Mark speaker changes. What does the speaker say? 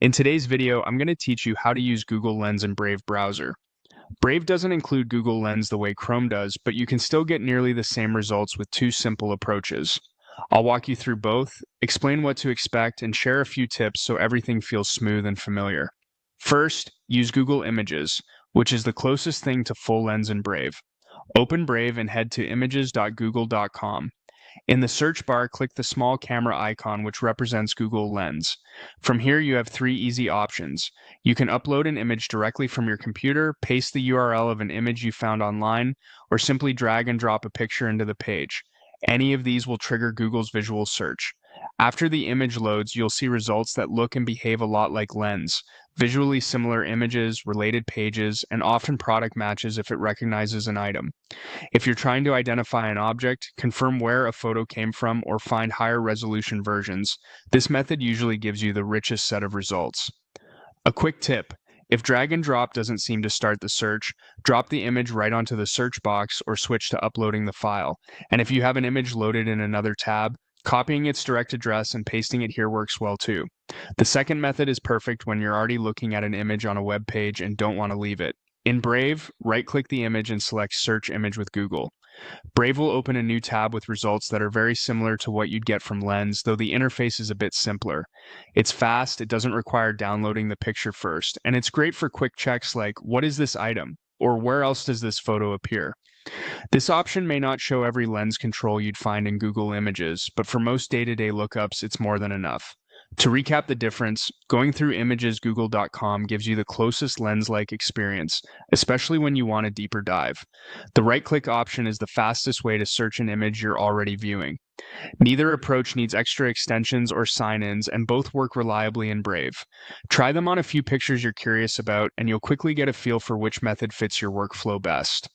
Speaker 1: In today's video, I'm going to teach you how to use Google Lens in Brave browser. Brave doesn't include Google Lens the way Chrome does, but you can still get nearly the same results with two simple approaches. I'll walk you through both, explain what to expect, and share a few tips so everything feels smooth and familiar. First, use Google Images, which is the closest thing to full lens in Brave. Open Brave and head to images.google.com. In the search bar, click the small camera icon which represents Google Lens. From here, you have three easy options. You can upload an image directly from your computer, paste the URL of an image you found online, or simply drag and drop a picture into the page. Any of these will trigger Google's visual search. After the image loads, you'll see results that look and behave a lot like Lens. Visually similar images, related pages, and often product matches if it recognizes an item. If you're trying to identify an object, confirm where a photo came from, or find higher resolution versions, this method usually gives you the richest set of results. A quick tip: if drag and drop doesn't seem to start the search, drop the image right onto the search box or switch to uploading the file. And if you have an image loaded in another tab, copying its direct address and pasting it here works well too. The second method is perfect when you're already looking at an image on a web page and don't want to leave it. In Brave, right-click the image and select Search Image with Google. Brave will open a new tab with results that are very similar to what you'd get from Lens, though the interface is a bit simpler. It's fast, it doesn't require downloading the picture first, and it's great for quick checks like, what is this item? Or where else does this photo appear? This option may not show every lens control you'd find in Google Images, but for most day-to-day lookups, it's more than enough. To recap the difference, going through imagesgoogle.com gives you the closest lens-like experience, especially when you want a deeper dive. The right-click option is the fastest way to search an image you're already viewing. Neither approach needs extra extensions or sign-ins, and both work reliably in Brave. Try them on a few pictures you're curious about, and you'll quickly get a feel for which method fits your workflow best.